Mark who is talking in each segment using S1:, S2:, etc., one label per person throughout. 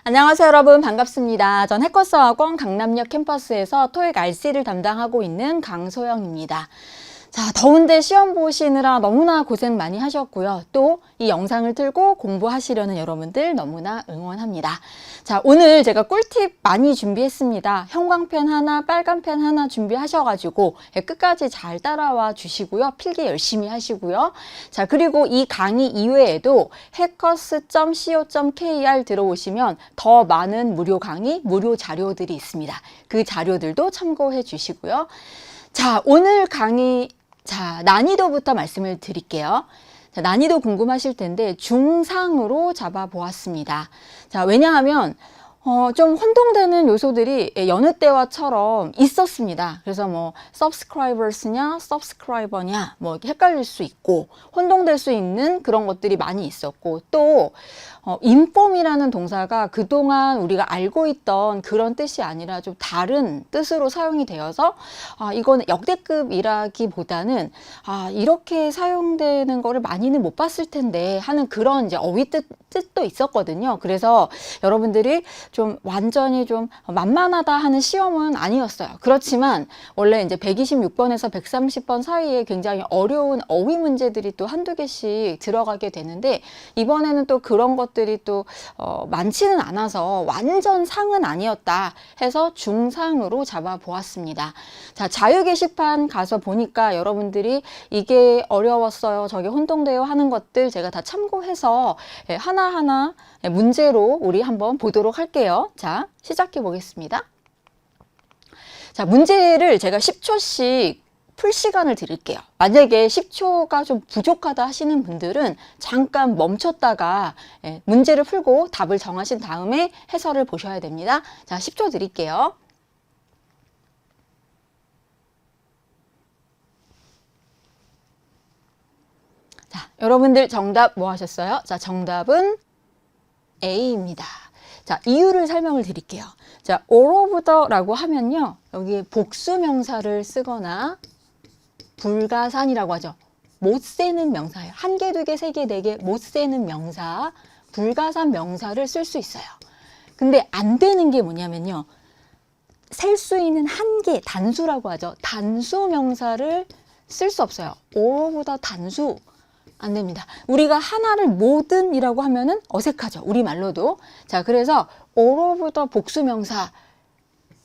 S1: 안녕하세요 여러분, 반갑습니다. 전 해커스학원 강남역 캠퍼스에서 토익 RC를 담당하고 있는 강소영입니다. 자, 더운데 시험 보시느라 너무나 고생 많이 하셨고요. 또 이 영상을 틀고 공부하시려는 여러분들 너무나 응원합니다. 자, 오늘 제가 꿀팁 많이 준비했습니다. 형광펜 하나, 빨간펜 하나 준비하셔가지고 끝까지 잘 따라와 주시고요. 필기 열심히 하시고요. 자, 그리고 이 강의 이외에도 hackers.co.kr 들어오시면 더 많은 무료 강의, 무료 자료들이 있습니다. 그 자료들도 참고해 주시고요. 자, 오늘 강의, 자, 난이도부터 말씀을 드릴게요. 자, 난이도 궁금하실 텐데 중상으로 잡아보았습니다. 자, 왜냐하면 좀 혼동되는 요소들이 여느 때와처럼 있었습니다. 그래서 뭐 subscribers냐, subscriber냐 뭐 헷갈릴 수 있고 혼동될 수 있는 그런 것들이 많이 있었고, 또 inform이라는 동사가 그동안 우리가 알고 있던 그런 뜻이 아니라 좀 다른 뜻으로 사용이 되어서 이건 역대급이라기보다는 이렇게 사용되는 거를 많이는 못 봤을 텐데 하는 그런 이제 어휘 뜻도 있었거든요. 그래서 여러분들이 좀 완전히 좀 만만하다 하는 시험은 아니었어요. 그렇지만 원래 이제 126번에서 130번 사이에 굉장히 어려운 어휘 문제들이 또 한두 개씩 들어가게 되는데, 이번에는 또 그런 것들이 또 많지는 않아서 완전 상은 아니었다 해서 중상으로 잡아 보았습니다. 자, 자유 게시판 가서 보니까 여러분들이 이게 어려웠어요, 저게 혼동돼요 하는 것들 제가 다 참고해서 하나하나 문제로 우리 한번 보도록 할게요. 자, 시작해 보겠습니다. 자, 문제를 제가 10초씩 풀 시간을 드릴게요. 만약에 10초가 좀 부족하다 하시는 분들은 잠깐 멈췄다가 문제를 풀고 답을 정하신 다음에 해설을 보셔야 됩니다. 자, 10초 드릴게요. 자, 여러분들 정답 뭐 하셨어요? 자, 정답은 A입니다. 자, 이유를 설명을 드릴게요. 자, all of the라고 하면요, 여기 복수 명사를 쓰거나 불가산이라고 하죠. 못 세는 명사예요. 한 개, 두 개, 세 개, 네 개 못 세는 명사, 불가산 명사를 쓸 수 있어요. 근데 안 되는 게 뭐냐면요, 셀 수 있는 한 개, 단수라고 하죠. 단수 명사를 쓸 수 없어요. all of the 단수 안 됩니다. 우리가 하나를 모든이라고 하면은 어색하죠, 우리말로도. 자, 그래서 all of the 복수명사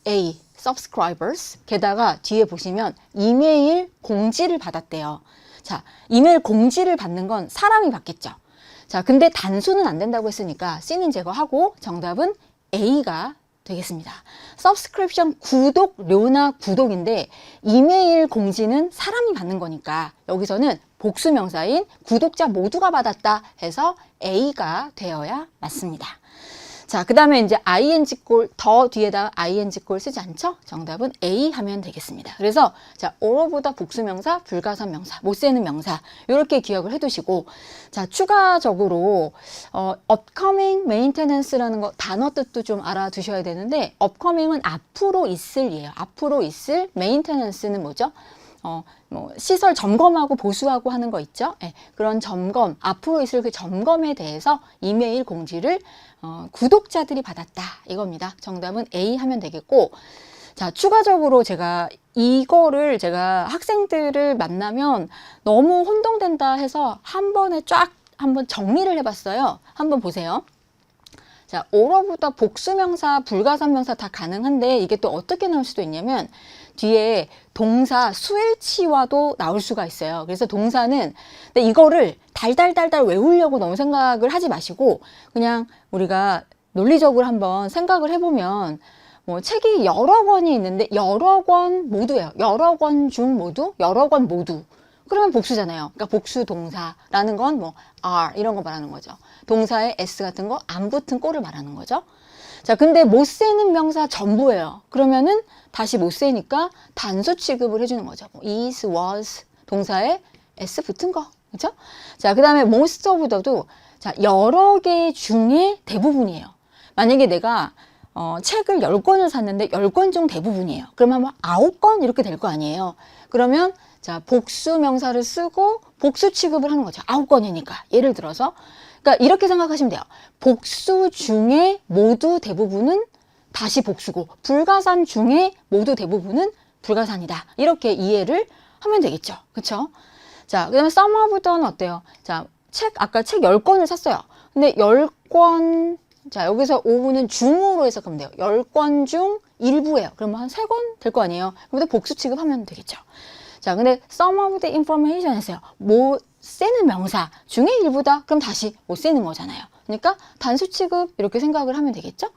S1: A, subscribers, 게다가 뒤에 보시면 이메일 공지를 받았대요. 자, 이메일 공지를 받는 건 사람이 받겠죠. 자, 근데 단수는 안 된다고 했으니까 C는 제거하고 정답은 A가 되겠습니다. subscription, 구독료나 구독인데 이메일 공지는 사람이 받는 거니까 여기서는 복수명사인 구독자 모두가 받았다 해서 A가 되어야 맞습니다. 자, 그 다음에 이제 ing골, 더 뒤에다 ing골 쓰지 않죠? 정답은 A 하면 되겠습니다. 그래서 자, all of the 복수명사, 불가산 명사, 못 세는 명사 이렇게 기억을 해두시고, 자, 추가적으로 upcoming maintenance라는 거 단어 뜻도 좀 알아두셔야 되는데, upcoming은 앞으로 있을 예요. 앞으로 있을, maintenance는 뭐죠? 뭐 시설 점검하고 보수하고 하는 거 있죠? 네, 그런 점검, 앞으로 있을 그 점검에 대해서 이메일 공지를 구독자들이 받았다 이겁니다. 정답은 A 하면 되겠고, 자, 추가적으로 이거를 제가 학생들을 만나면 너무 혼동된다 해서 한 번에 쫙 한번 정리를 해봤어요. 한번 보세요. 자, all of the 복수명사, 불가산명사 다 가능한데 이게 또 어떻게 나올 수도 있냐면 뒤에 동사 수일치와도 나올 수가 있어요. 그래서 동사는, 근데 이거를 달달달달 외우려고 너무 생각을 하지 마시고 그냥 우리가 논리적으로 한번 생각을 해보면, 뭐 책이 여러 권이 있는데 여러 권 모두예요. 여러 권 중 모두, 여러 권 모두. 그러면 복수잖아요. 그러니까 복수 동사라는 건 뭐 are 이런 거 말하는 거죠. 동사에 s 같은 거 안 붙은 꼴을 말하는 거죠. 자, 근데 못 세는 명사 전부예요. 그러면은 다시 못 세니까 단수 취급을 해주는 거죠. is, was 동사에 s 붙은 거, 그렇죠? 자, 그 다음에 most of the도 자, 여러 개 중에 대부분이에요. 만약에 내가 책을 10권을 샀는데 10권 중 대부분이에요. 그러면 뭐 9권 이렇게 될 거 아니에요. 그러면 자, 복수 명사를 쓰고 복수 취급을 하는 거죠. 9권이니까. 예를 들어서 그러니까 이렇게 생각하시면 돼요. 복수 중에 모두 대부분은 다시 복수고 불가산 중에 모두 대부분은 불가산이다. 이렇게 이해를 하면 되겠죠. 그쵸? 자, 그 다음에 some of the는 어때요? 자, 아까 책 10권을 샀어요. 근데 10권, 자, 여기서 of는 중으로 해석하면 돼요. 10권 중 일부예요. 그러면 한 3권 될 거 아니에요. 그럼 복수 취급하면 되겠죠. 자, 근데 some of the information 했어요. 못 쓰는 명사 중에 일부다. 그럼 다시 못 쓰는 거잖아요. 그러니까 단수 취급 이렇게 생각을 하면 되겠죠.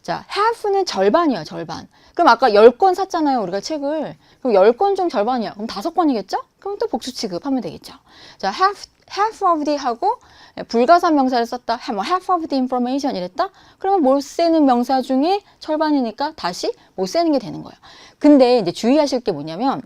S1: 자, half는 절반이에요, 절반. 그럼 아까 10권 샀잖아요, 우리가 책을. 그럼 10권 중 절반이야. 그럼 5권이겠죠? 그럼 또 복수 취급하면 되겠죠. 자, half of the 하고 불가산 명사를 썼다. half of the information 이랬다? 그러면 못 쓰는 명사 중에 절반이니까 다시 못 쓰는 게 되는 거예요. 근데 이제 주의하실 게 뭐냐면,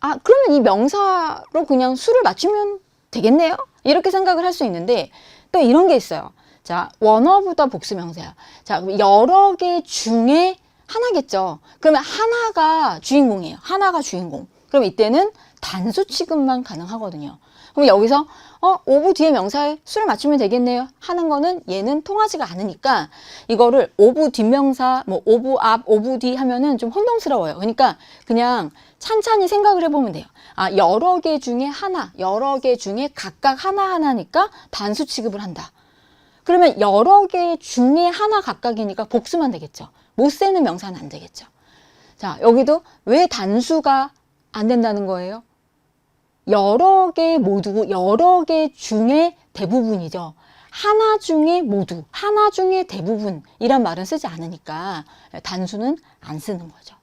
S1: 아, 그러면 이 명사로 그냥 수를 맞추면 되겠네요? 이렇게 생각을 할 수 있는데, 또 이런 게 있어요. 자, one of the 복수 명사야. 자, 그럼 여러 개 중에 하나겠죠. 그러면 하나가 주인공이에요. 하나가 주인공. 그럼 이때는 단수 취급만 가능하거든요. 그럼 여기서 of 뒤에 명사에 수를 맞추면 되겠네요 하는 거는 얘는 통하지가 않으니까 이거를 of 뒷명사, 뭐 of 앞, of 뒤 하면은 좀 혼동스러워요. 그러니까 그냥 찬찬히 생각을 해보면 돼요. 아, 여러 개 중에 하나, 여러 개 중에 각각 하나하나니까 단수 취급을 한다. 그러면 여러 개 중에 하나 각각이니까 복수만 되겠죠. 못 쓰는 명사는 안 되겠죠. 자, 여기도 왜 단수가 안 된다는 거예요? 여러 개 모두, 여러 개 중에 대부분이죠. 하나 중에 모두, 하나 중에 대부분 이란 말은 쓰지 않으니까 단수는 안 쓰는 거죠.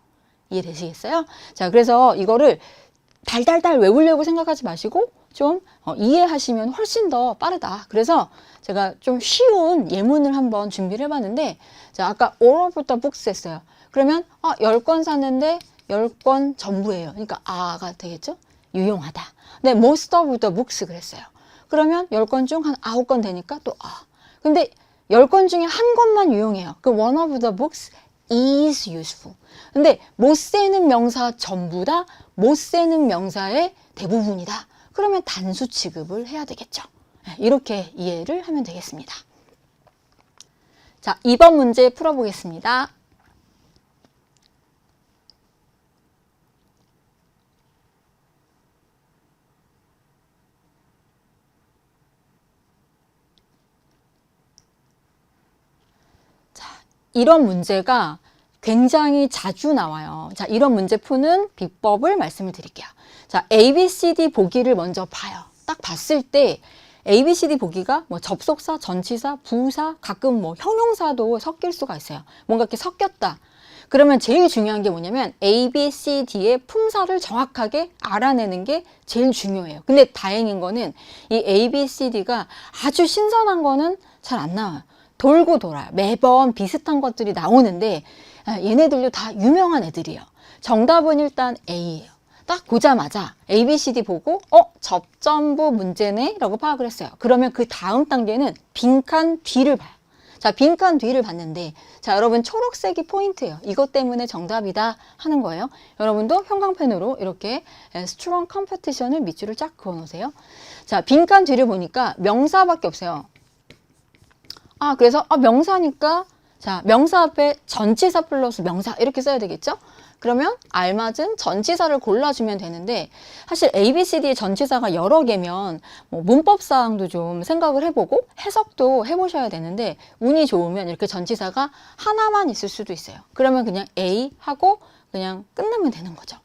S1: 이해되시겠어요? 자, 그래서 이거를 달달달 외우려고 생각하지 마시고 좀 이해하시면 훨씬 더 빠르다. 그래서 제가 좀 쉬운 예문을 한번 준비를 해봤는데, 자, 아까 all of the books 했어요. 그러면 10권 샀는데 10권 전부예요. 그러니까 아가 되겠죠? 유용하다. 네, most of the books 그랬어요. 그러면 10권 중 한 9권 되니까 또 근데 10권 중에 한 권만 유용해요. 그 one of the books is useful. 근데 못 쓰는 명사 전부 다 못 쓰는 명사의 대부분이다. 그러면 단수 취급을 해야 되겠죠. 이렇게 이해를 하면 되겠습니다. 자, 2번 문제 풀어보겠습니다. 자, 이런 문제가 굉장히 자주 나와요. 자, 이런 문제 푸는 비법을 말씀을 드릴게요. 자, A, B, C, D 보기를 먼저 봐요. 딱 봤을 때 A, B, C, D 보기가 뭐 접속사, 전치사, 부사, 가끔 뭐 형용사도 섞일 수가 있어요. 뭔가 이렇게 섞였다. 그러면 제일 중요한 게 뭐냐면 A, B, C, D의 품사를 정확하게 알아내는 게 제일 중요해요. 근데 다행인 거는 이 A, B, C, D가 아주 신선한 거는 잘 안 나와요. 돌고 돌아요. 매번 비슷한 것들이 나오는데 얘네들도 다 유명한 애들이에요. 정답은 일단 A예요. 딱 보자마자 A, B, C, D 보고 접점부 문제네 라고 파악을 했어요. 그러면 그 다음 단계는 빈칸 뒤를 봐요. 자, 빈칸 뒤를 봤는데, 자, 여러분 초록색이 포인트예요. 이것 때문에 정답이다 하는 거예요. 여러분도 형광펜으로 이렇게 스트롱 컴페티션을 밑줄을 쫙 그어 놓으세요. 자, 빈칸 뒤를 보니까 명사밖에 없어요. 그래서 명사니까, 자, 명사 앞에 전치사 플러스 명사 이렇게 써야 되겠죠? 그러면 알맞은 전치사를 골라주면 되는데, 사실 A, B, C, D의 전치사가 여러 개면 뭐 문법사항도 좀 생각을 해보고 해석도 해보셔야 되는데, 운이 좋으면 이렇게 전치사가 하나만 있을 수도 있어요. 그러면 그냥 A 하고 그냥 끝내면 되는 거죠.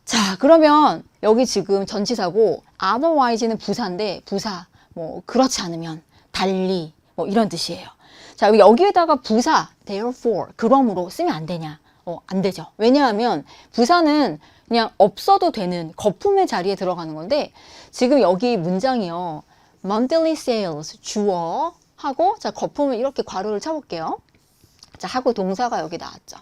S1: 자, 그러면 여기 지금 전치사고 otherwise는 부사인데, 부사 뭐 그렇지 않으면, 달리 뭐 이런 뜻이에요. 자, 여기에다가 부사 therefore 그러므로 쓰면 안 되냐? 안 되죠. 왜냐하면 부사는 그냥 없어도 되는 거품의 자리에 들어가는 건데, 지금 여기 문장이요. monthly sales 주어 하고, 자, 거품을 이렇게 괄호를 쳐볼게요. 자, 하고 동사가 여기 나왔죠.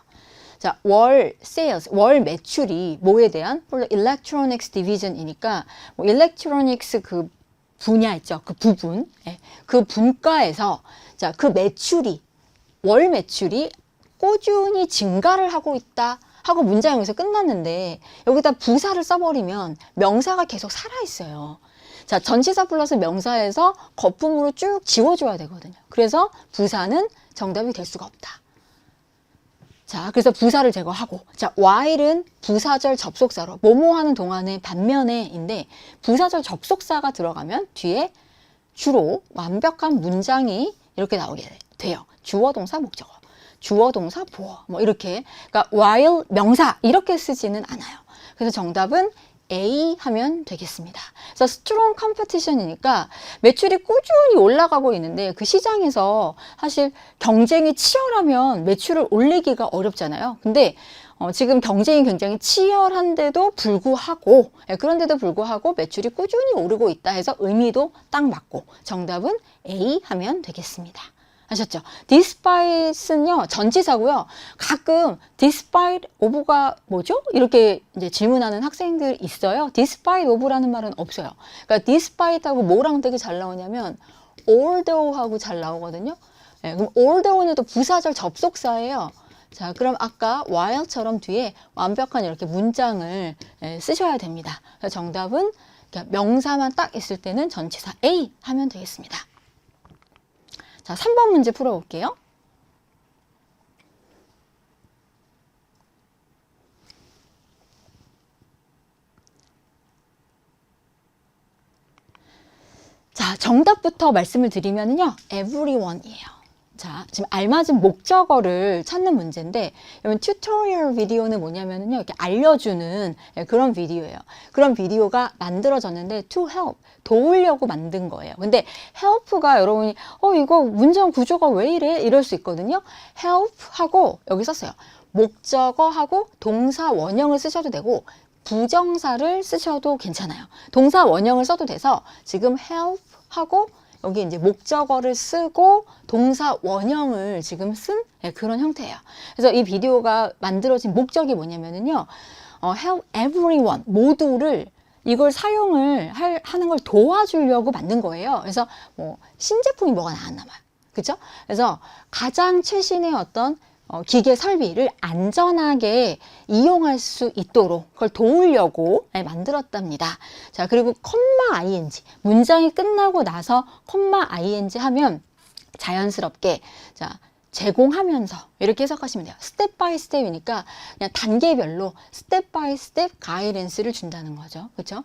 S1: 자, 월 sales, 월 매출이 뭐에 대한? electronics division이니까 뭐 electronics 그 분야 있죠. 그 부분. 그 분과에서 자, 그 매출이 월 매출이 꾸준히 증가를 하고 있다 하고 문장 여기서 끝났는데, 여기다 부사를 써버리면 명사가 계속 살아있어요. 자, 전치사 플러스 명사에서 거품으로 쭉 지워줘야 되거든요. 그래서 부사는 정답이 될 수가 없다. 자, 그래서 부사를 제거하고, 자, while은 부사절 접속사로, 뭐뭐 하는 동안의 반면에인데, 부사절 접속사가 들어가면 뒤에 주로 완벽한 문장이 이렇게 나오게 돼요. 주어, 동사, 목적어. 주어, 동사, 보어. 뭐 이렇게. 그러니까 while 명사 이렇게 쓰지는 않아요. 그래서 정답은 A 하면 되겠습니다. 그래서 스트롱 컴피티션이니까 매출이 꾸준히 올라가고 있는데 그 시장에서 사실 경쟁이 치열하면 매출을 올리기가 어렵잖아요. 근데 지금 경쟁이 굉장히 치열한데도 불구하고, 그런데도 불구하고 매출이 꾸준히 오르고 있다 해서 의미도 딱 맞고 정답은 A 하면 되겠습니다. 아셨죠? despite는요, 전치사고요. 가끔 despite of가 뭐죠? 이렇게 이제 질문하는 학생들 있어요. despite of라는 말은 없어요. 그러니까 despite하고 뭐랑 되게 잘 나오냐면 although하고 잘 나오거든요. 네, 그럼 although는 또 부사절 접속사예요. 자, 그럼 아까 while처럼 뒤에 완벽한 이렇게 문장을 쓰셔야 됩니다. 그래서 정답은 명사만 딱 있을 때는 전치사 A 하면 되겠습니다. 자, 3번 문제 풀어볼게요. 자, 정답부터 말씀을 드리면요. everyone이에요. 자, 지금 알맞은 목적어를 찾는 문제인데, 여러분 튜토리얼 비디오는 뭐냐면요. 이렇게 알려주는 그런 비디오예요. 그런 비디오가 만들어졌는데 to help, 도우려고 만든 거예요. 근데 help가 여러분이 이거 문장 구조가 왜 이래? 이럴 수 있거든요. help하고 여기 썼어요. 목적어하고 동사 원형을 쓰셔도 되고 부정사를 쓰셔도 괜찮아요. 동사 원형을 써도 돼서 지금 help하고 여기 이제 목적어를 쓰고 동사 원형을 지금 쓴 그런 형태예요. 그래서 이 비디오가 만들어진 목적이 뭐냐면요. help everyone, 모두를 이걸 사용을 하는 걸 도와주려고 만든 거예요. 그래서 뭐 신제품이 뭐가 나왔나 봐요. 그죠? 그래서 가장 최신의 어떤 기계 설비를 안전하게 이용할 수 있도록 그걸 도우려고 만들었답니다. 자, 그리고 콤마 ing, 문장이 끝나고 나서 콤마 ing 하면 자연스럽게 자, 제공하면서 이렇게 해석하시면 돼요. 스텝 바이 스텝이니까 그냥 단계별로 스텝 바이 스텝 가이던스를 준다는 거죠. 그렇죠?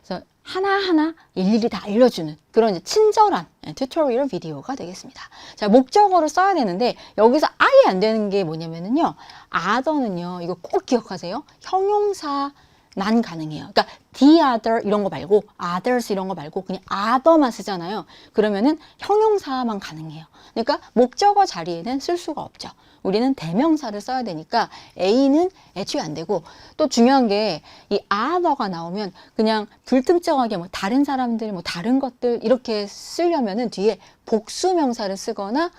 S1: 그래서 하나하나 일일이 다 알려주는 그런 이제 친절한 튜토리얼 비디오가 되겠습니다. 자, 목적어를 써야 되는데 여기서 아예 안 되는 게 뭐냐면요. other는요. 이거 꼭 기억하세요. 형용사 만 가능해요. 그러니까 the other 이런 거 말고 others 이런 거 말고 그냥 other만 쓰잖아요. 그러면은 형용사만 가능해요. 그러니까 목적어 자리에는 쓸 수가 없죠. 우리는 대명사를 써야 되니까 A는 애초에 안 되고 또 중요한 게 이 other가 나오면 그냥 불특정하게 뭐 다른 사람들 뭐 다른 것들 이렇게 쓰려면은 뒤에 복수명사를 쓰거나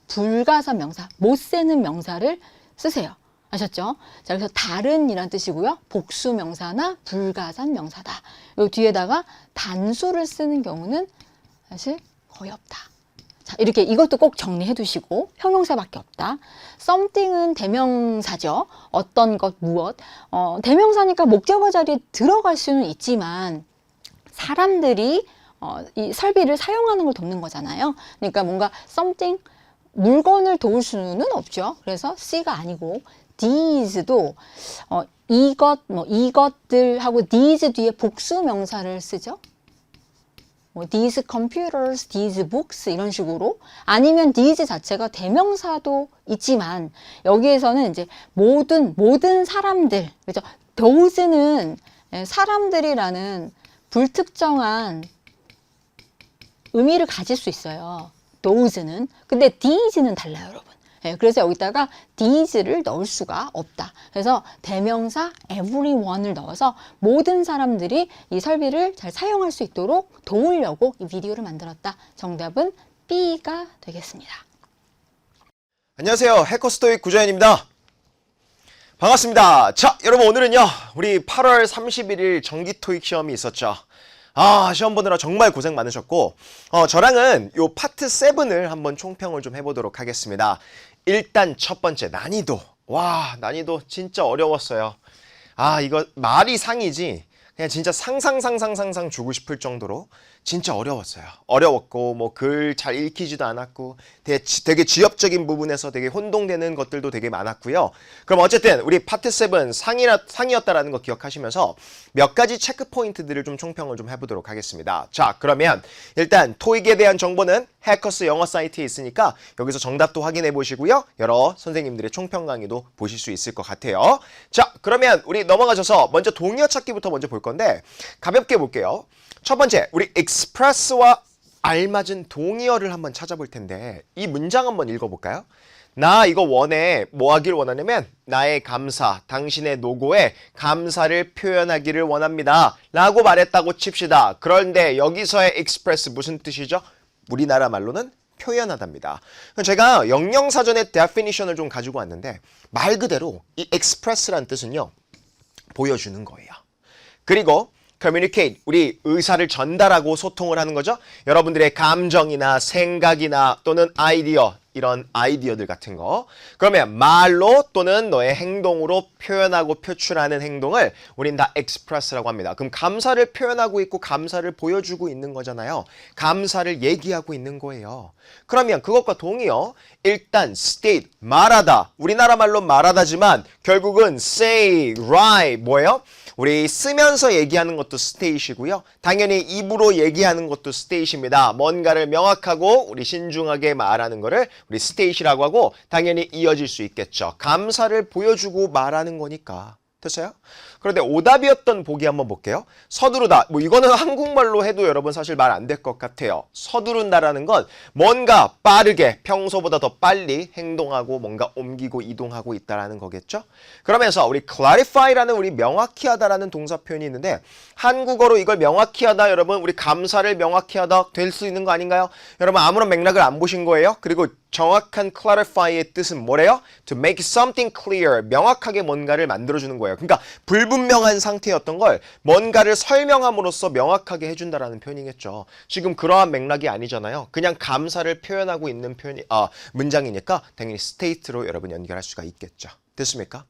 S1: 불가산 명사, 못 쓰는 명사를 쓰세요. 아셨죠? 자, 그래서 다른이란 뜻이고요. 복수 명사나 불가산 명사다. 요 뒤에다가 단수를 쓰는 경우는 사실 거의 없다. 자, 이렇게 이것도 꼭 정리해 두시고 형용사밖에 없다. something은 대명사죠. 어떤 것, 무엇. 대명사니까 목적어 자리에 들어갈 수는 있지만 사람들이 이 설비를 사용하는 걸 돕는 거잖아요. 그러니까 뭔가 something 물건을 도울 수는 없죠. 그래서 C가 아니고 these도 이것, 뭐 이것들 하고 these 뒤에 복수 명사를 쓰죠. 뭐 these computers, these books 이런 식으로 아니면 these 자체가 대명사도 있지만 여기에서는 이제 모든 사람들 그죠? those는 사람들이라는 불특정한 의미를 가질 수 있어요. those는 근데 these는 달라요, 여러분. 그래서 여기다가 these를 넣을 수가 없다. 그래서 대명사 everyone을 넣어서 모든 사람들이 이 설비를 잘 사용할 수 있도록 도우려고 이 비디오를 만들었다. 정답은 B가 되겠습니다.
S2: 안녕하세요. 해커스토익 구자현입니다. 반갑습니다. 자, 여러분 오늘은요. 우리 8월 31일 정기 토익 시험이 있었죠. 시험 보느라 정말 고생 많으셨고 저랑은 요 파트 7을 한번 총평을 좀 해보도록 하겠습니다. 일단 첫 번째 난이도. 와, 난이도 진짜 어려웠어요. 이거 말이 상이지 그냥 진짜 상상 주고 싶을 정도로 진짜 어려웠어요. 어려웠고 뭐 글 잘 읽히지도 않았고 되게 지엽적인 부분에서 되게 혼동되는 것들도 되게 많았고요. 그럼 어쨌든 우리 파트 7 상이었다라는 거 기억하시면서 몇 가지 체크 포인트들을 좀 총평을 좀 해보도록 하겠습니다. 자, 그러면 일단 토익에 대한 정보는 해커스 영어 사이트에 있으니까 여기서 정답도 확인해 보시고요. 여러 선생님들의 총평 강의도 보실 수 있을 것 같아요. 자, 그러면 우리 넘어가셔서 먼저 동의어 찾기부터 먼저 볼 건데 가볍게 볼게요. 첫 번째, 우리 express와 알맞은 동의어를 한번 찾아볼 텐데 이 문장 한번 읽어볼까요? 나 이거 원해. 뭐 하길 원하냐면 나의 감사, 당신의 노고에 감사를 표현하기를 원합니다. 라고 말했다고 칩시다. 그런데 여기서의 express 무슨 뜻이죠? 우리나라 말로는 표현하답니다. 제가 영영사전의 definition을 좀 가지고 왔는데 말 그대로 이 express란 뜻은요. 보여주는 거예요. 그리고 communicate, 우리 의사를 전달하고 소통을 하는 거죠. 여러분들의 감정이나 생각이나 또는 아이디어, 이런 아이디어들 같은 거. 그러면 말로 또는 너의 행동으로 표현하고 표출하는 행동을 우린 다 express라고 합니다. 그럼 감사를 표현하고 있고 감사를 보여주고 있는 거잖아요. 감사를 얘기하고 있는 거예요. 그러면 그것과 동의어, 일단 state, 말하다. 우리나라 말로 말하다지만 결국은 say, write, 뭐예요? 우리 쓰면서 얘기하는 것도 state이고요. 당연히 입으로 얘기하는 것도 state입니다. 뭔가를 명확하고 우리 신중하게 말하는 거를 우리 state이라고 하고 당연히 이어질 수 있겠죠. 감사를 보여주고 말하는 거니까. 됐어요? 그런데 오답이었던 보기 한번 볼게요. 서두르다. 뭐 이거는 한국말로 해도 여러분 사실 말 안 될 것 같아요. 서두른다라는 건 뭔가 빠르게 평소보다 더 빨리 행동하고 뭔가 옮기고 이동하고 있다라는 거겠죠. 그러면서 우리 clarify라는 우리 명확히 하다라는 동사 표현이 있는데 한국어로 이걸 명확히 하다 여러분 우리 감사를 명확히 하다 될 수 있는 거 아닌가요? 여러분 아무런 맥락을 안 보신 거예요? 그리고 정확한 clarify의 뜻은 뭐래요? To make something clear. 명확하게 뭔가를 만들어주는 거예요. 그러니까 불분명한 상태였던 걸 뭔가를 설명함으로써 명확하게 해준다라는 표현이겠죠. 지금 그러한 맥락이 아니잖아요. 그냥 감사를 표현하고 있는 문장이니까 당연히 state로 여러분 연결할 수가 있겠죠. 됐습니까?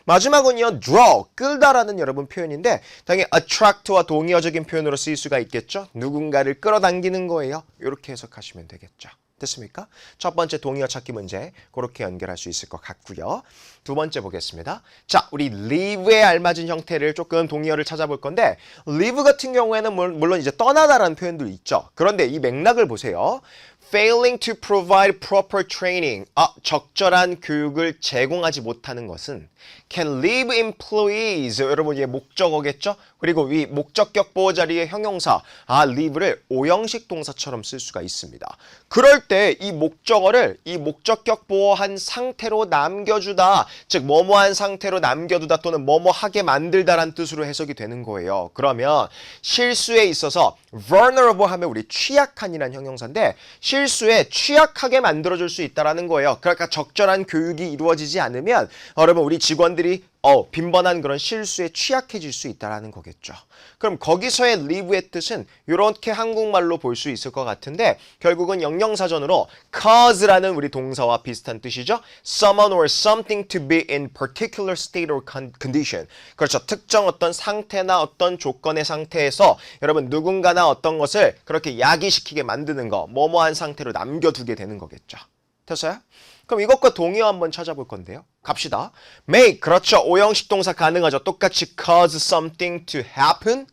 S2: 마지막은요, draw, 끌다라는 여러분 표현인데 당연히 attract와 동의어적인 표현으로 쓰일 수가 있겠죠. 누군가를 끌어당기는 거예요. 이렇게 해석하시면 되겠죠. 됐습니까? 첫 번째 동의어 찾기 문제 그렇게 연결할 수 있을 것 같고요. 두 번째 보겠습니다. 자, 우리 leave에 알맞은 형태를 조금 동의어를 찾아볼 건데 leave 같은 경우에는 물론 이제 떠나다라는 표현도 있죠. 그런데 이 맥락을 보세요. Failing to provide proper training. 적절한 교육을 제공하지 못하는 것은 can leave employees. 여러분 이게 목적어겠죠? 그리고 이 목적격 보호 자리의 형용사 leave를 오형식 동사처럼 쓸 수가 있습니다. 그럴 때 이 목적어를 이 목적격 보호한 상태로 남겨주다. 즉 뭐뭐한 상태로 남겨두다 또는 뭐뭐하게 만들다란 뜻으로 해석이 되는 거예요. 그러면 실수에 있어서 vulnerable 하면 우리 취약한이라는 형용사인데 실수에 취약하게 만들어줄 수 있다는 거예요. 그러니까 적절한 교육이 이루어지지 않으면 여러분 우리 직원들이 빈번한 그런 실수에 취약해질 수 있다는 거겠죠. 그럼 거기서의 leave의 뜻은 이렇게 한국말로 볼 수 있을 것 같은데 결국은 영영사전으로 cause라는 우리 동사와 비슷한 뜻이죠. Someone or something to be in particular state or condition. 그렇죠. 특정 어떤 상태나 어떤 조건의 상태에서 여러분 누군가나 어떤 것을 그렇게 야기시키게 만드는 거, 뭐뭐한 상태로 남겨두게 되는 거겠죠. 됐어요? 그럼 이것과 동의어 한번 찾아볼 건데요. 갑시다. make, 그렇죠. 오형식 동사 가능하죠. 똑같이 cause something to happen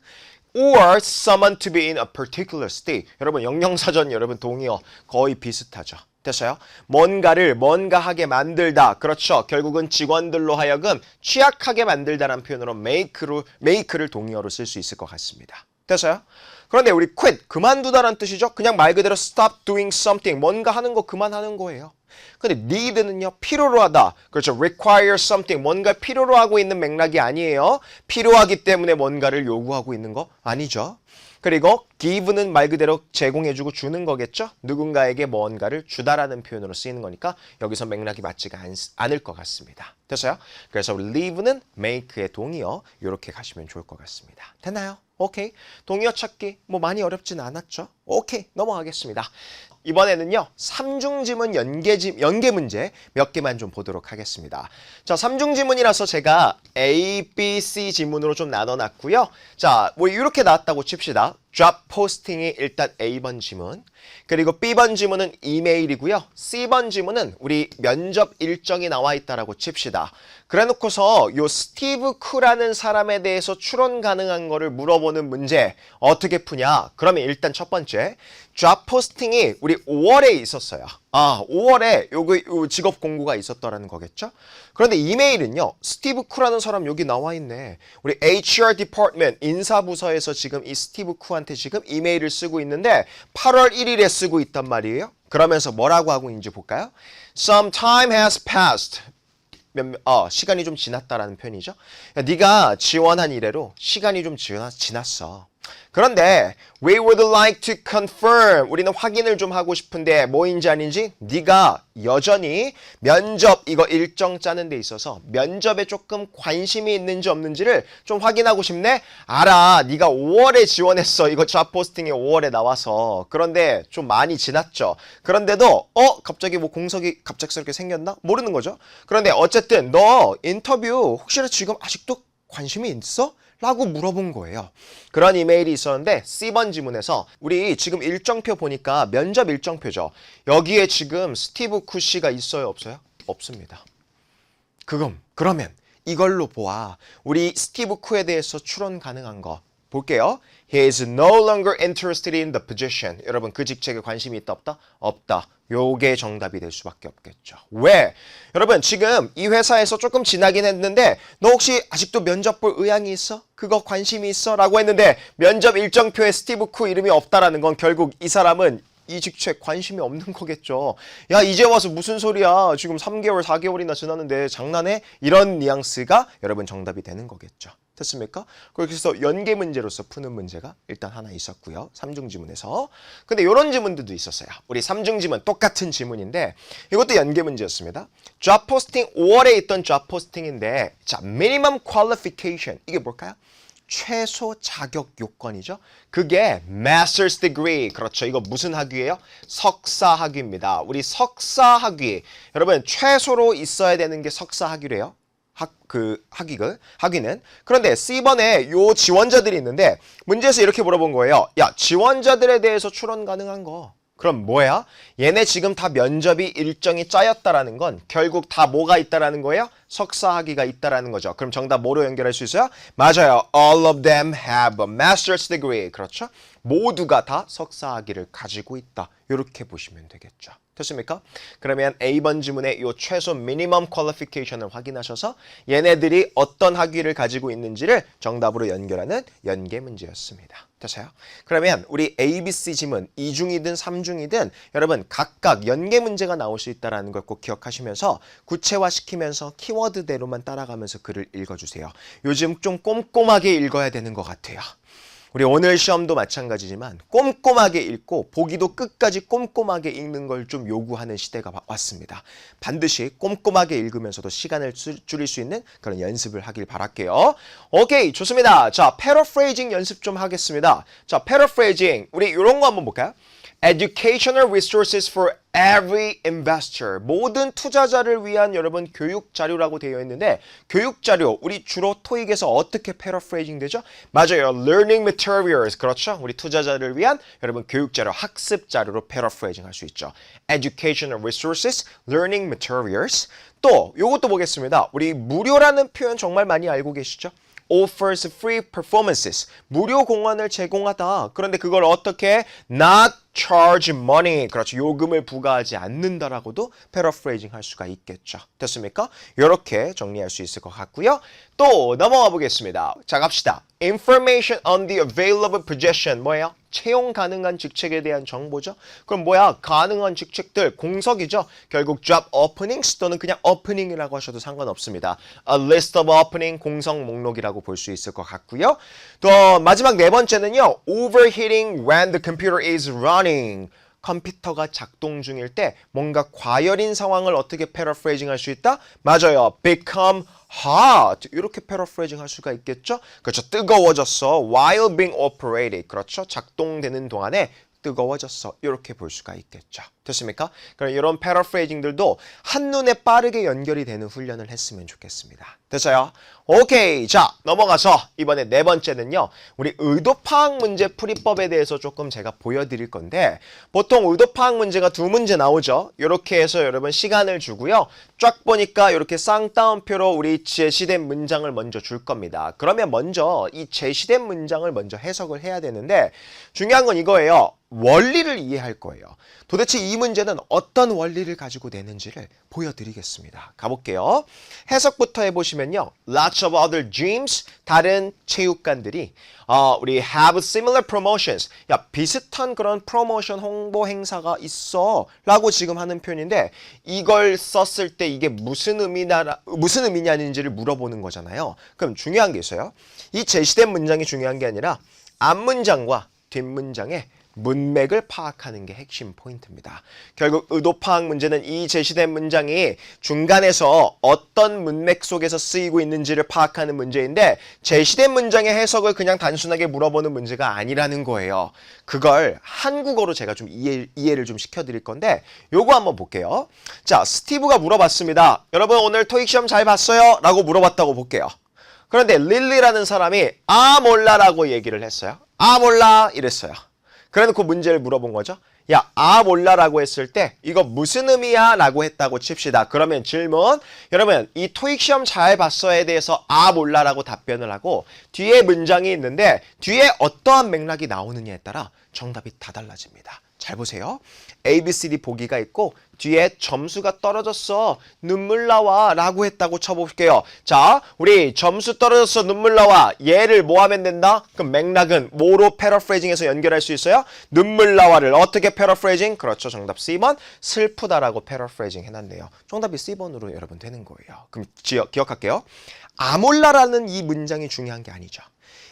S2: or someone to be in a particular state. 여러분 영영사전 여러분 동의어 거의 비슷하죠. 됐어요? 뭔가 하게 만들다. 그렇죠. 결국은 직원들로 하여금 취약하게 만들다라는 표현으로 make를 동의어로 쓸 수 있을 것 같습니다. 됐어요? 그런데 우리 quit, 그만두다라는 뜻이죠. 그냥 말 그대로 stop doing something, 뭔가 하는 거 그만하는 거예요. 근데 need는요, 필요로 하다. 그렇죠. require something, 뭔가 필요로 하고 있는 맥락이 아니에요. 필요하기 때문에 뭔가를 요구하고 있는 거 아니죠. 그리고 give는 말 그대로 제공해주고 주는 거겠죠. 누군가에게 뭔가를 주다라는 표현으로 쓰이는 거니까 여기서 맥락이 맞지가 않을 것 같습니다. 됐어요? 그래서 leave는 make의 동의어 이렇게 가시면 좋을 것 같습니다. 됐나요? 오케이. 동의어 찾기 뭐 많이 어렵진 않았죠. 오케이. 넘어가겠습니다. 이번에는요. 삼중지문 연계 문제 몇 개만 좀 보도록 하겠습니다. 자, 삼중지문이라서 제가 A, B, C 지문으로 좀 나눠놨고요. 자, 뭐 이렇게 나왔다고 칩시다. job posting이 일단 A번 지문, 그리고 B번 지문은 이메일이고요. C번 지문은 우리 면접 일정이 나와 있다라고 칩시다. 그래놓고서 요 스티브 쿠라는 사람에 대해서 출원 가능한 거를 물어보는 문제 어떻게 푸냐? 그러면 일단 첫 번째 job posting이 우리 5월에 있었어요. 5월에 요 직업 공고가 있었더라는 거겠죠? 그런데 이메일은요, 스티브 쿠라는 사람 여기 나와 있네. 우리 HR 디파트먼트 인사부서에서 지금 이 스티브 쿠한테 지금 이메일을 쓰고 있는데 8월 1일에 쓰고 있단 말이에요. 그러면서 뭐라고 하고 있는지 볼까요? Some time has passed. 시간이 좀 지났다라는 표현이죠. 야, 네가 지원한 이래로 시간이 좀 지났어. 그런데 we would like to confirm. 우리는 확인을 좀 하고 싶은데 뭐인지 아닌지 네가 여전히 면접 이거 일정 짜는 데 있어서 면접에 조금 관심이 있는지 없는지를 좀 확인하고 싶네. 알아. 네가 5월에 지원했어. 이거 잡 포스팅이 5월에 나와서. 그런데 좀 많이 지났죠. 그런데도 갑자기 뭐 공석이 갑작스럽게 생겼나? 모르는 거죠. 그런데 어쨌든 너 인터뷰 혹시나 지금 아직도 관심이 있어? 라고 물어본 거예요. 그런 이메일이 있었는데 C번 지문에서 우리 지금 일정표 보니까 면접 일정표죠. 여기에 지금 스티브 쿠 씨가 있어요? 없어요? 없습니다. 그러면 이걸로 보아. 우리 스티브 쿠에 대해서 출원 가능한 거 볼게요. He is no longer interested in the position. 여러분 그 직책에 관심이 있다 없다? 없다. 요게 정답이 될 수밖에 없겠죠. 왜? 여러분 지금 이 회사에서 조금 지나긴 했는데 너 혹시 아직도 면접 볼 의향이 있어? 그거 관심이 있어? 라고 했는데 면접 일정표에 스티브 쿠 이름이 없다라는 건 결국 이 사람은 이 직책 관심이 없는 거겠죠. 야 이제 와서 무슨 소리야. 지금 3개월 4개월이나 지났는데 장난해? 이런 뉘앙스가 여러분 정답이 되는 거겠죠. 됐습니까? 그래서 연계 문제로서 푸는 문제가 일단 하나 있었고요. 삼중지문에서. 근데 이런 지문들도 있었어요. 우리 삼중지문 똑같은 지문인데 이것도 연계 문제였습니다. job posting 5월에 있던 job posting인데 자, minimum qualification 이게 뭘까요? 최소 자격 요건이죠. 그게 master's degree. 그렇죠. 이거 무슨 학위예요? 석사 학위입니다. 우리 석사 학위. 여러분 최소로 있어야 되는 게 석사 학위래요. 학위는. 그런데 C번에 요 지원자들이 있는데 문제에서 이렇게 물어본 거예요. 야, 지원자들에 대해서 출원 가능한 거. 그럼 뭐야? 얘네 지금 다 면접이 일정이 짜였다라는 건 결국 다 뭐가 있다라는 거예요? 석사 학위가 있다라는 거죠. 그럼 정답 뭐로 연결할 수 있어요? 맞아요. All of them have a master's degree. 그렇죠? 모두가 다 석사 학위를 가지고 있다. 이렇게 보시면 되겠죠. 됐습니까? 그러면 A번 지문의 이 최소 미니멈 퀄리피케이션을 확인하셔서 얘네들이 어떤 학위를 가지고 있는지를 정답으로 연결하는 연계 문제였습니다. 됐어요? 그러면 우리 A, B, C 지문 2중이든 3중이든 여러분 각각 연계 문제가 나올 수 있다는 걸 꼭 기억하시면서 구체화시키면서 키워드대로만 따라가면서 글을 읽어주세요. 요즘 좀 꼼꼼하게 읽어야 되는 것 같아요. 우리 오늘 시험도 마찬가지지만 꼼꼼하게 읽고 보기도 끝까지 꼼꼼하게 읽는 걸 좀 요구하는 시대가 왔습니다. 반드시 꼼꼼하게 읽으면서도 시간을 줄일 수 있는 그런 연습을 하길 바랄게요. 오케이, 좋습니다. 자, 패러프레이징 연습 좀 하겠습니다. 자, 패러프레이징 우리 이런 거 한번 볼까요? Educational resources for every investor. 모든 투자자를 위한 여러분 교육 자료라고 되어 있는데 교육 자료 우리 주로 토익에서 어떻게 패러프레이징 되죠? 맞아요. Learning materials. 그렇죠? 우리 투자자를 위한 여러분 교육 자료, 학습 자료로 패러프레이징 할 수 있죠. Educational resources, learning materials. 또 요것도 보겠습니다. 우리 무료라는 표현 정말 많이 알고 계시죠? offers free performances. 무료 공헌을 제공하다. 그런데 그걸 어떻게 not charge money. 그렇죠. 요금을 부과하지 않는다라고도 패러프레이징 할 수가 있겠죠. 됐습니까? 이렇게 정리할 수 있을 것 같고요. 또 넘어가 보겠습니다. 자, 갑시다. Information on the available position. 뭐예요? 채용 가능한 직책에 대한 정보죠. 그럼 뭐야? 가능한 직책들 공석이죠. 결국 job openings 또는 그냥 opening이라고 하셔도 상관없습니다. A list of opening 공석 목록이라고 볼 수 있을 것 같고요. 또 마지막 네 번째는요. Overheating when the computer is running. 컴퓨터가 작동 중일 때 뭔가 과열인 상황을 어떻게 paraphrasing 할 수 있다? 맞아요. become hot. 이렇게 paraphrasing 할 수가 있겠죠? 그렇죠. 뜨거워졌어. while being operated. 그렇죠. 작동되는 동안에 뜨거워졌어. 이렇게 볼 수가 있겠죠. 됐습니까? 그럼 이런 paraphrasing들도 한눈에 빠르게 연결이 되는 훈련을 했으면 좋겠습니다. 됐어요? 오케이. 자, 넘어가서 이번에 네 번째는요. 우리 의도 파악 문제 풀이법에 대해서 조금 제가 보여드릴 건데 보통 의도 파악 문제가 두 문제 나오죠. 이렇게 해서 여러분 시간을 주고요. 쫙 보니까 이렇게 쌍따옴표로 우리 제시된 문장을 먼저 줄 겁니다. 그러면 먼저 이 제시된 문장을 먼저 해석을 해야 되는데 중요한 건 이거예요. 원리를 이해할 거예요. 도대체 이 문제는 어떤 원리를 가지고 내는지를 보여드리겠습니다. 가볼게요. 해석부터 해보시면요. Lots of other gyms, 다른 체육관들이 우리 have similar promotions. 야, 비슷한 그런 프로모션 홍보 행사가 있어 라고 지금 하는 표현인데 이걸 썼을 때 이게 무슨 의미냐는지를 물어보는 거잖아요. 그럼 중요한 게 있어요. 이 제시된 문장이 중요한 게 아니라 앞문장과 뒷문장의 문맥을 파악하는 게 핵심 포인트입니다. 결국 의도 파악 문제는 이 제시된 문장이 중간에서 어떤 문맥 속에서 쓰이고 있는지를 파악하는 문제인데 제시된 문장의 해석을 그냥 단순하게 물어보는 문제가 아니라는 거예요. 그걸 한국어로 제가 좀 이해를 좀 시켜드릴 건데 요거 한번 볼게요. 자, 스티브가 물어봤습니다. 여러분 오늘 토익 시험 잘 봤어요? 라고 물어봤다고 볼게요. 그런데 릴리라는 사람이 아 몰라라고 얘기를 했어요. 아 몰라 이랬어요. 그래놓고 문제를 물어본 거죠. 야, 아 몰라라고 했을 때 이거 무슨 의미야? 라고 했다고 칩시다. 그러면 질문. 여러분 이 토익 시험 잘 봤어에 대해서 아 몰라라고 답변을 하고 뒤에 문장이 있는데 뒤에 어떠한 맥락이 나오느냐에 따라 정답이 다 달라집니다. 잘 보세요. A, B, C, D 보기가 있고 뒤에 점수가 떨어졌어. 눈물 나와 라고 했다고 쳐볼게요. 자, 우리 점수 떨어졌어. 눈물 나와. 얘를 뭐 하면 된다? 그럼 맥락은 뭐로 패러프레이징해서 연결할 수 있어요? 눈물 나와를 어떻게 패러프레이징? 그렇죠. 정답 C번. 슬프다라고 패러프레이징 해놨네요. 정답이 C번으로 여러분 되는 거예요. 그럼 기억할게요. 아몰라라는 이 문장이 중요한 게 아니죠.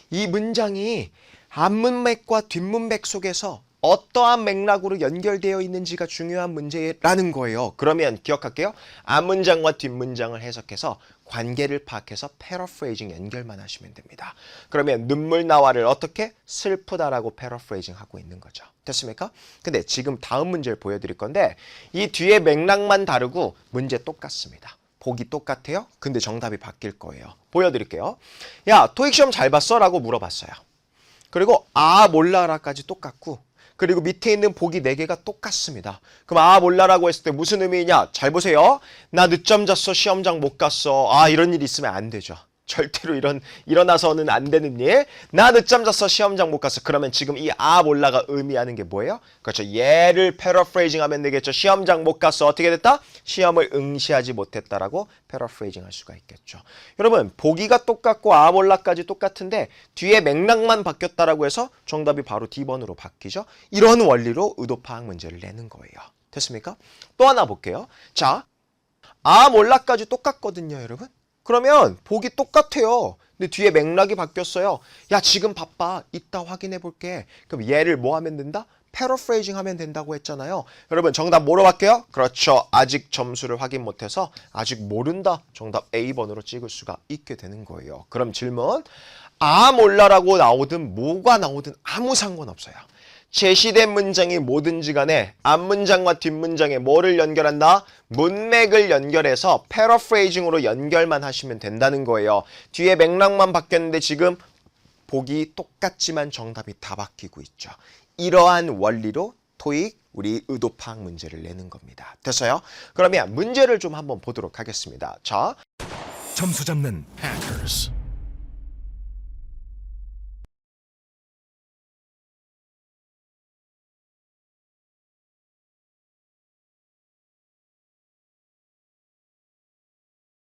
S2: 이 문장이 앞문맥과 뒷문맥 속에서 어떠한 맥락으로 연결되어 있는지가 중요한 문제라는 거예요. 그러면 기억할게요. 앞문장과 뒷문장을 해석해서 관계를 파악해서 패러프레이징 연결만 하시면 됩니다. 그러면 눈물 나와를 어떻게? 슬프다라고 패러프레이징 하고 있는 거죠. 됐습니까? 근데 지금 다음 문제를 보여드릴 건데 이 뒤에 맥락만 다르고 문제 똑같습니다. 보기 똑같아요. 근데 정답이 바뀔 거예요. 보여드릴게요. 야, 토익 시험 잘 봤어? 라고 물어봤어요. 그리고 아 몰라라까지 똑같고 그리고 밑에 있는 보기 4개가 똑같습니다. 그럼 아 몰라라고 했을 때 무슨 의미냐? 잘 보세요. 나 늦잠 잤어. 시험장 못 갔어. 아 이런 일이 있으면 안 되죠. 절대로 일어나서는 안 되는 일. 나 늦잠 잤어. 시험장 못 갔어. 그러면 지금 이 아 몰라가 의미하는 게 뭐예요? 그렇죠. 얘를 패러프레이징 하면 되겠죠. 시험장 못 갔어. 어떻게 됐다? 시험을 응시하지 못했다라고 패러프레이징 할 수가 있겠죠. 여러분 보기가 똑같고 아 몰라까지 똑같은데 뒤에 맥락만 바뀌었다라고 해서 정답이 바로 D번으로 바뀌죠. 이런 원리로 의도 파악 문제를 내는 거예요. 됐습니까? 또 하나 볼게요. 자, 아 몰라까지 똑같거든요, 여러분. 그러면 보기 똑같아요. 근데 뒤에 맥락이 바뀌었어요. 야 지금 바빠. 이따 확인해 볼게. 그럼 얘를 뭐 하면 된다? 패러프레이징 하면 된다고 했잖아요. 여러분 정답 뭐로 할게요? 그렇죠. 아직 점수를 확인 못해서 아직 모른다. 정답 A번으로 찍을 수가 있게 되는 거예요. 그럼 질문. 아 몰라라고 나오든 뭐가 나오든 아무 상관없어요. 제시된 문장이 뭐든지 간에 앞문장과 뒷문장에 뭐를 연결한다? 문맥을 연결해서 패러프레이징으로 연결만 하시면 된다는 거예요. 뒤에 맥락만 바뀌었는데 지금 보기 똑같지만 정답이 다 바뀌고 있죠. 이러한 원리로 토익 우리 의도 파악 문제를 내는 겁니다. 됐어요? 그러면 문제를 좀 한번 보도록 하겠습니다. 자,
S3: 점수 잡는 hackers.